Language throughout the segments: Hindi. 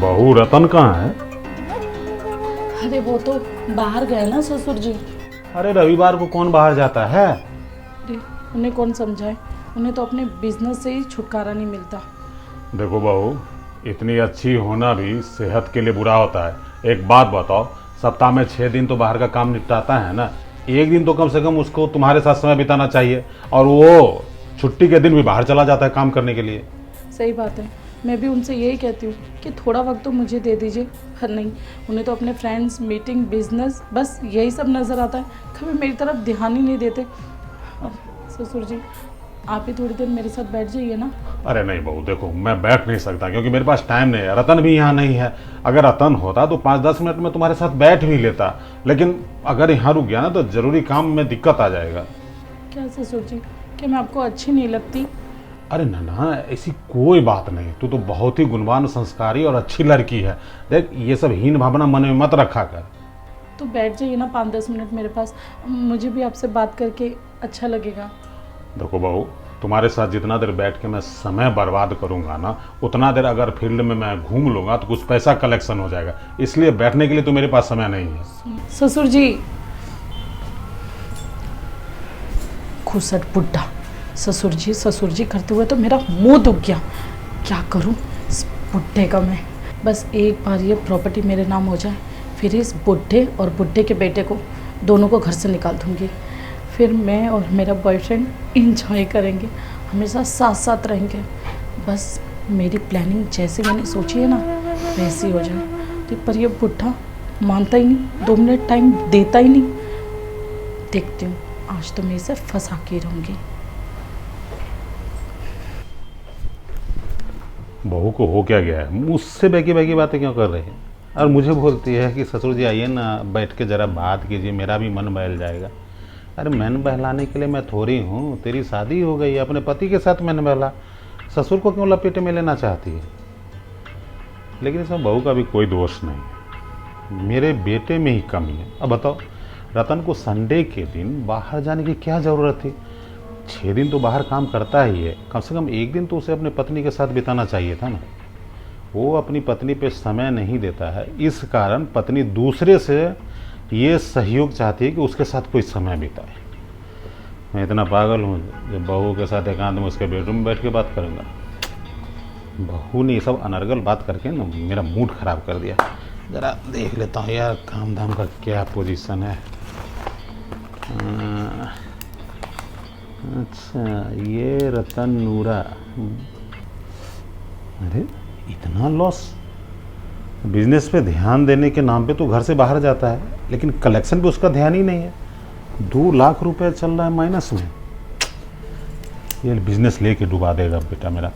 बहू रतन कहाँ है? अरे वो तो बाहर गए ना ससुर जी। अरे रविवार को कौन बाहर जाता है? अरे उन्हें कौन समझाए, उन्हें तो अपने बिजनेस से ही छुटकारा नहीं मिलता। देखो बहू, इतनी अच्छी होना भी सेहत के लिए बुरा होता है। एक बात बताओ, सप्ताह में 6 दिन तो बाहर का काम निपटाता है ना, एक दिन तो कम से कम उसको तुम्हारे साथ समय बिताना चाहिए। और वो छुट्टी के दिन भी बाहर चला जाता है काम करने के लिए। सही बात है, मैं भी उनसे यही कहती हूँ कि थोड़ा वक्त तो मुझे दे दीजिए, पर नहीं, उन्हें तो अपने फ्रेंड्स, मीटिंग, बिजनेस, बस यही सब नज़र आता है। कभी मेरी तरफ ध्यान ही नहीं देते। अब ससुर जी, आप ही थोड़ी देर मेरे साथ बैठ जाइए ना। अरे नहीं बहू, देखो मैं बैठ नहीं सकता क्योंकि मेरे पास टाइम नहीं है। रतन भी यहाँ नहीं है। अगर रतन होता तो 5-10 मिनट में तुम्हारे साथ बैठ भी लेता, लेकिन अगर यहाँ रुक गया ना तो जरूरी काम में दिक्कत आ जाएगा। क्या ससुर जी, क्या मैं आपको अच्छी नहीं लगती? अरे ना, ऐसी कोई बात नहीं। तू तो बहुत ही गुणवान, संस्कारी और अच्छी लड़की है। देख, ये सब हीन भावना मन में मत रखा कर। तो बैठ जाइए ना 5-10 मिनट मेरे पास, मुझे भी आपसे बात करके अच्छा लगेगा। देखो बहू, तुम्हारे साथ जितना देर बैठ के मैं समय बर्बाद करूंगा ना, उतना देर अगर फील्ड में मैं घूम लूंगा तो कुछ पैसा कलेक्शन हो जाएगा। इसलिए बैठने के लिए तो मेरे पास समय नहीं है। ससुर जी, खुसट बुड्ढा, ससुर जी करते हुए तो मेरा मुंह दुख गया। क्या करूं इस बुड्ढे का मैं। बस एक बार ये प्रॉपर्टी मेरे नाम हो जाए, फिर इस बुड्ढे और बुड्ढे के बेटे को, दोनों को घर से निकाल दूंगी। फिर मैं और मेरा बॉयफ्रेंड इंजॉय करेंगे, हमेशा साथ साथ रहेंगे। बस मेरी प्लानिंग जैसे मैंने सोची है ना, वैसी हो जाए। तो पर ये बुड्ढा मानता ही नहीं, 2 मिनट टाइम देता ही नहीं। देखती हूँ, आज तो मैं इसे फंसा के रहूँगी। बहू को हो क्या गया है? मुझसे बैकी बैकी बातें क्यों कर रही है? और मुझे बोलती है कि ससुर जी आइए ना, बैठ के ज़रा बात कीजिए, मेरा भी मन बहल जाएगा। अरे मन बहलाने के लिए मैं थोड़ी हूँ, तेरी शादी हो गई है, अपने पति के साथ मन बहला। ससुर को क्यों लपेटे में लेना चाहती है? लेकिन इसमें बहू का भी कोई दोष नहीं है, मेरे बेटे में ही कमी है। अब बताओ, रतन को संडे के दिन बाहर जाने की क्या ज़रूरत थी? 6 दिन तो बाहर काम करता ही है, कम से कम एक दिन तो उसे अपने पत्नी के साथ बिताना चाहिए था ना। वो अपनी पत्नी पे समय नहीं देता है, इस कारण पत्नी दूसरे से ये सहयोग चाहती है कि उसके साथ कोई समय बिताए। मैं इतना पागल हूँ जब बहू के साथ एकांत में उसके बेडरूम में बैठ के बात करूँगा। बहू ने ये सब अनर्गल बात करके ना मेरा मूड ख़राब कर दिया। ज़रा देख लेता हूँ यार, काम धाम का क्या पोजीशन है। अच्छा, ये रतन नूरा। अरे इतना लॉस! बिजनेस पे ध्यान देने के नाम पे तो घर से बाहर जाता है, लेकिन कलेक्शन पे उसका ध्यान ही नहीं है। 2 लाख रुपए चल रहा है माइनस में। ये बिजनेस लेके डुबा देगा बेटा मेरा।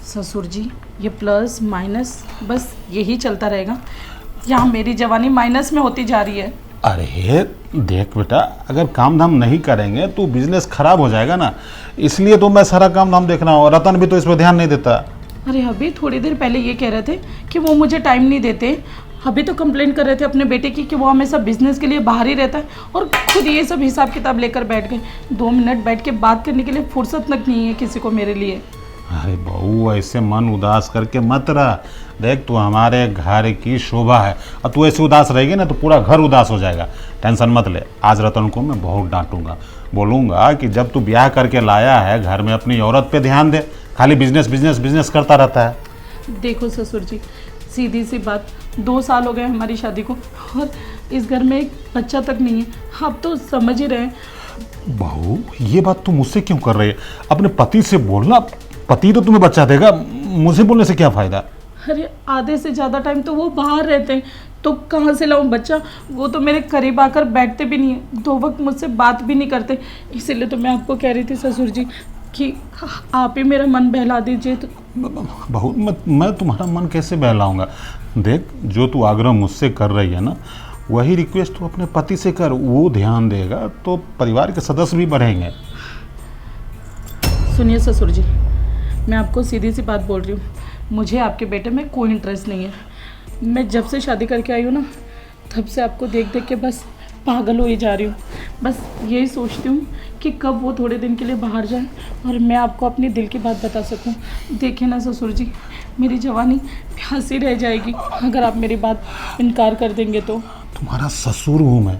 ससुर जी, ये प्लस माइनस बस यही चलता रहेगा। यहाँ मेरी जवानी माइनस में होती जा रही है। अरे देख बेटा, अगर काम धाम नहीं करेंगे तो बिजनेस खराब हो जाएगा ना, इसलिए तो मैं सारा काम धाम देख रहा हूँ। रतन भी तो इस पर ध्यान नहीं देता। अरे अभी थोड़ी देर पहले ये कह रहे थे कि वो मुझे टाइम नहीं देते, अभी तो कंप्लेंट कर रहे थे अपने बेटे की कि वो हमेशा बिजनेस के लिए बाहर ही रहता है, और खुद ये सब हिसाब किताब लेकर बैठ गए। 2 मिनट बैठ के बात करने के लिए फुर्सत तक नहीं है किसी को मेरे लिए। अरे बहू, ऐसे मन उदास करके मत रह। देख, तू हमारे घर की शोभा है, और तू ऐसे उदास रहेगी ना तो पूरा घर उदास हो जाएगा। टेंशन मत ले, आज रतन को मैं बहुत डांटूंगा, बोलूँगा कि जब तू ब्याह करके लाया है घर में अपनी औरत पे ध्यान दे, खाली बिजनेस बिजनेस बिजनेस करता रहता है। देखो ससुर जी, सीधी सी बात, 2 साल हो गए हमारी शादी को, और इस घर में एक बच्चा तक नहीं है। आप तो समझ ही रहे हैं। बहू, ये बात तू मुझसे क्यों कर रही है? अपने पति से बोलना, पति तो तुम्हें बच्चा देगा, मुझे बोलने से क्या फ़ायदा? अरे आधे से ज़्यादा टाइम तो वो बाहर रहते हैं, तो कहाँ से लाऊं बच्चा? वो तो मेरे करीब आकर बैठते भी नहीं है, 2 वक्त मुझसे बात भी नहीं करते। इसीलिए तो मैं आपको कह रही थी ससुर जी कि आप ही मेरा मन बहला दीजिए। तो बहू, मैं तुम्हारा मन कैसे बहलाऊंगा? देख, जो तू आग्रह मुझसे कर रही है ना, वही रिक्वेस्ट तू अपने पति से कर, वो ध्यान देगा तो परिवार के सदस्य भी बढ़ेंगे। सुनिए ससुर जी, मैं आपको सीधी सी बात बोल रही हूँ, मुझे आपके बेटे में कोई इंटरेस्ट नहीं है। मैं जब से शादी करके आई हूँ ना, तब से आपको देख देख के बस पागल हो ही जा रही हूँ। बस यही सोचती हूँ कि कब वो थोड़े दिन के लिए बाहर जाए और मैं आपको अपनी दिल की बात बता सकूँ। देखिए ना ससुर जी, मेरी जवानी प्यासी रह जाएगी अगर आप मेरी बात इनकार कर देंगे तो। तुम्हारा ससुर हूँ मैं,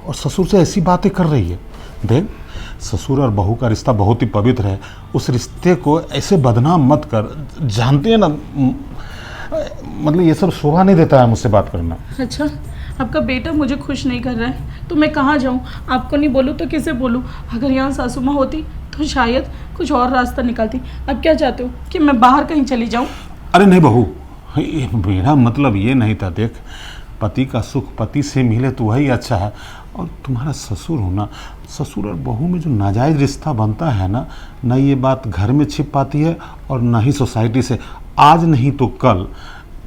और ससुर से ऐसी बातें कर रही है। देख, ससुर और बहू का रिश्ता बहुत ही पवित्र है, उस रिश्ते को ऐसे बदनाम मत कर। जानते हैं ना, मतलब ये सब शोभा नहीं देता है मुझसे बात करना। अच्छा, आपका बेटा मुझे खुश नहीं कर रहा है तो मैं कहाँ जाऊँ? आपको नहीं बोलूँ तो किसे बोलूँ? अगर यहाँ सासू माँ होती तो शायद कुछ और रास्ता निकालती। अब क्या चाहते हो कि मैं बाहर कहीं चली जाऊँ? अरे नहीं बहू, मेरा मतलब ये नहीं था। देख, पति का सुख पति से मिले तो वही अच्छा है। और तुम्हारा ससुर हो ना, ससुर और बहू में जो नाजायज़ रिश्ता बनता है ना ये बात घर में छिप पाती है और ना ही सोसाइटी से। आज नहीं तो कल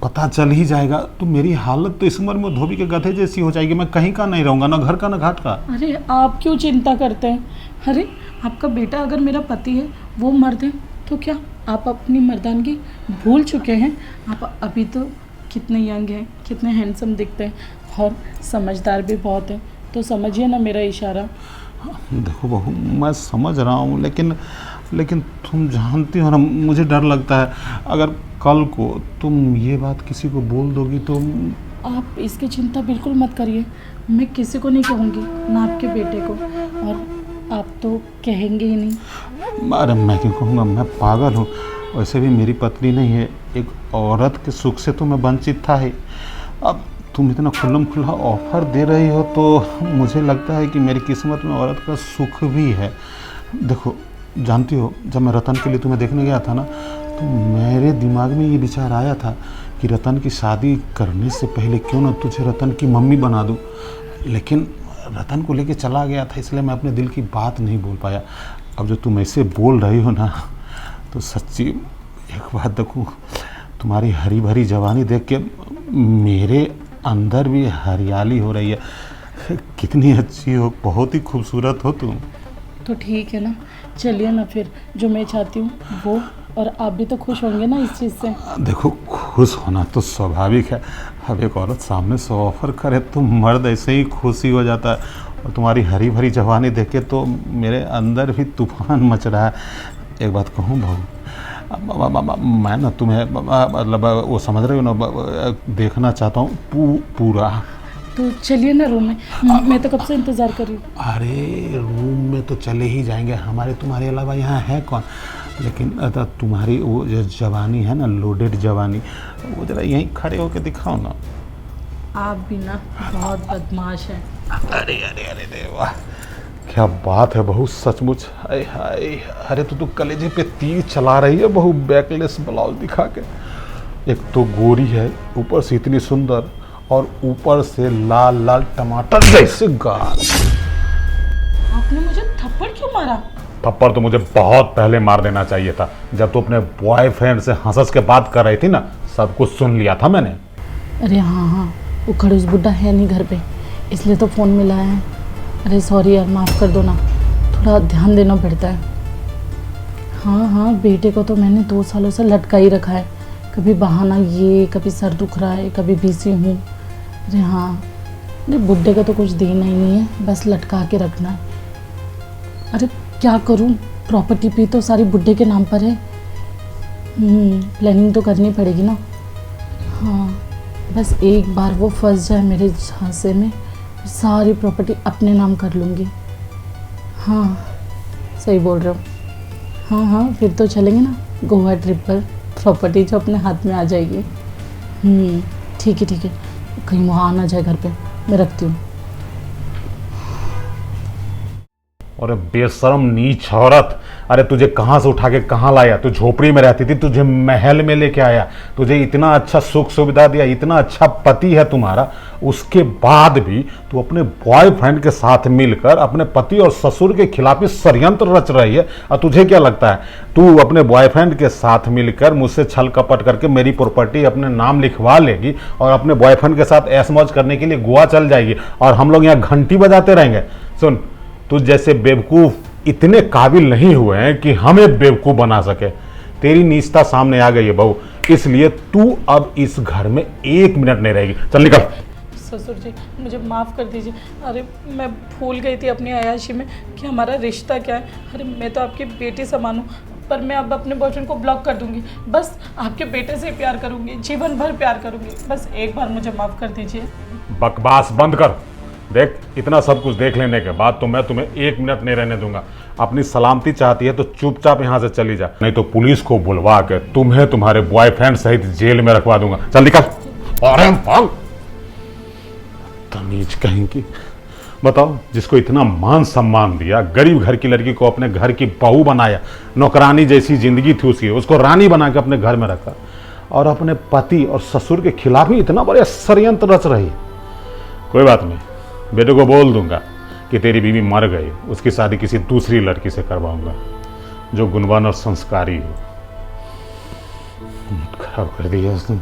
पता चल ही जाएगा। तो मेरी हालत तो इस उम्र में धोबी के गधे जैसी हो जाएगी। मैं कहीं का नहीं रहूँगा, ना घर का ना घाट का। अरे आप क्यों चिंता करते हैं? अरे आपका बेटा अगर मेरा पति है, वो मर्द है, तो क्या आप अपनी मर्दानगी भूल चुके हैं? आप अभी तो कितने यंग हैं, कितने हैंडसम दिखते हैं और समझदार भी बहुत हैं। तो समझिए ना मेरा इशारा। देखो बहू, मैं समझ रहा हूँ, लेकिन तुम जानती हो ना, मुझे डर लगता है अगर कल को तुम ये बात किसी को बोल दोगी तो। आप इसकी चिंता बिल्कुल मत करिए, मैं किसी को नहीं कहूँगी, ना आपके बेटे को, और आप तो कहेंगे ही नहीं। अरे मैं क्यों कहूँगा, मैं पागल हूँ। वैसे भी मेरी पत्नी नहीं है, एक औरत के सुख से तो मैं वंचित था ही। अब तुम इतना खुल्लम खुल्ला ऑफर दे रही हो तो मुझे लगता है कि मेरी किस्मत में औरत का सुख भी है। देखो, जानती हो, जब मैं रतन के लिए तुम्हें देखने गया था ना, तो मेरे दिमाग में ये विचार आया था कि रतन की शादी करने से पहले क्यों ना तुझे रतन की मम्मी बना दूँ। लेकिन रतन को लेके चला गया था, इसलिए मैं अपने दिल की बात नहीं बोल पाया। अब जो तुम ऐसे बोल रही हो ना, तो सच्ची एक बात देखूँ, तुम्हारी हरी भरी जवानी देख के मेरे अंदर भी हरियाली हो रही है। कितनी अच्छी हो, बहुत ही खूबसूरत हो तुम। तो ठीक है ना, चलिए ना फिर, जो मैं चाहती हूँ वो, और आप भी तो खुश होंगे ना इस चीज़ से। देखो, खुश होना तो स्वाभाविक है। अब एक औरत सामने से ऑफर करे तो मर्द ऐसे ही खुशी हो जाता है। और तुम्हारी हरी भरी जवानी देख के तो मेरे अंदर भी तूफान मच रहा है। एक बात कहूँ बहू, मैं ना तुम्हें मतलब वो समझ रहे हो ना, देखना चाहता हूँ पूरा। तो चलिए ना रूम में, मैं तो कब से इंतज़ार कर रही हूँ। अरे रूम में तो चले ही जाएंगे, हमारे तुम्हारे अलावा यहाँ है कौन। लेकिन तुम्हारी वो जो जवानी है ना, लोडेड जवानी, वो जरा यहीं खड़े होके दिखाओ ना। आप भी ना बहुत बदमाश हैं। अरे अरे अरे देवा, क्या बात है बहू, सचमुच। हाय हाय, अरे तू तो कलेजे पे तीर चला रही है बहू, बैकलेस ब्लाउज दिखा के। एक तो गोरी है, ऊपर से इतनी सुंदर, और ऊपर से लाल लाल टमाटर जैसे गाल। आपने मुझे थप्पड़ क्यों मारा? थप्पड़ तो मुझे बहुत पहले मार देना चाहिए था, जब तू अपने बॉयफ्रेंड से हंस के बात कर रही थी ना, सब कुछ सुन लिया था मैंने। अरे हाँ, वो खड़ूस बुड्ढा है नहीं घर पे, इसलिए तो फ़ोन मिलाया है। अरे सॉरी यार, माफ़ कर दो ना, थोड़ा ध्यान देना पड़ता है। हाँ, बेटे को तो मैंने 2 सालों से लटका ही रखा है। कभी बहाना ये, कभी सर दुख रहा है, कभी बिजी हूँ। अरे हाँ, अरे बुड्ढे का तो कुछ देना ही नहीं है, बस लटका के रखना है। अरे क्या करूँ, प्रॉपर्टी भी तो सारी बुड्ढे के नाम पर है। प्लानिंग तो करनी पड़ेगी ना। हाँ, बस एक बार वो फंस जाए मेरे झांसे में, सारी प्रॉपर्टी अपने नाम कर लूँगी। हाँ, सही बोल रहे हो। हाँ, फिर तो चलेंगे ना गोवा ट्रिप पर, प्रॉपर्टी जो अपने हाथ में आ जाएगी। ठीक है, कहीं वहाँ आना जाए घर पे। मैं रखती हूँ। और बेशरम नीच औरत, अरे तुझे कहाँ से उठा के कहाँ लाया? तू झोपड़ी में रहती थी, तुझे महल में लेके आया, तुझे इतना अच्छा सुख सुविधा दिया, इतना अच्छा पति है तुम्हारा, उसके बाद भी तू अपने बॉयफ्रेंड के साथ मिलकर अपने पति और ससुर के खिलाफ ही षड्यंत्र रच रही है। और तुझे क्या लगता है, तू अपने बॉयफ्रेंड के साथ मिलकर मुझसे छल कपट करके मेरी प्रॉपर्टी अपने नाम लिखवा लेगी और अपने बॉयफ्रेंड के साथ ऐश मौज करने के लिए गोवा चल जाएगी और हम लोग यहाँ घंटी बजाते रहेंगे? सुन, तुझ जैसे बेवकूफ़ इतने काबिल नहीं हुए हैं कि हमें बेवकूफ़ बना सके। तेरी नीचता सामने आ गई है बहू, इसलिए तू अब इस घर में 1 मिनट नहीं रहेगी। चल निकल। ससुर जी, मुझे माफ़ कर दीजिए। अरे मैं भूल गई थी अपनी अय्याशी में कि हमारा रिश्ता क्या है। अरे मैं तो आपकी बेटी समान हूँ, पर मैं अब अपने बॉयफ्रेंड को ब्लॉक कर दूंगी। बस आपके बेटे से ही प्यार करूंगी, जीवन भर प्यार करूंगी। बस एक बार मुझे माफ़ कर दीजिए। बकवास बंद कर। देख, इतना सब कुछ देख लेने के बाद तो मैं तुम्हें 1 मिनट नहीं रहने दूंगा। अपनी सलामती चाहती है तो चुपचाप यहाँ से चली जा, नहीं तो पुलिस को बुलवा के तुम्हें तुम्हारे बॉयफ्रेंड सहित जेल में रखवा दूंगा। चल निकल। अरे भाग। तमीज कहेंगी। बताओ, जिसको इतना मान सम्मान दिया, गरीब घर की लड़की को अपने घर की बहू बनाया, नौकरानी जैसी जिंदगी थी उसकी, उसको रानी बना के अपने घर में रखा, और अपने पति और ससुर के खिलाफ ही इतना बड़े षड्यंत्र रच रही। कोई बात नहीं, बेटे को बोल दूंगा कि तेरी बीवी मर गई, उसकी शादी किसी दूसरी लड़की से करवाऊंगा जो गुणवान और संस्कारी हो। खराब कर दिया उसने।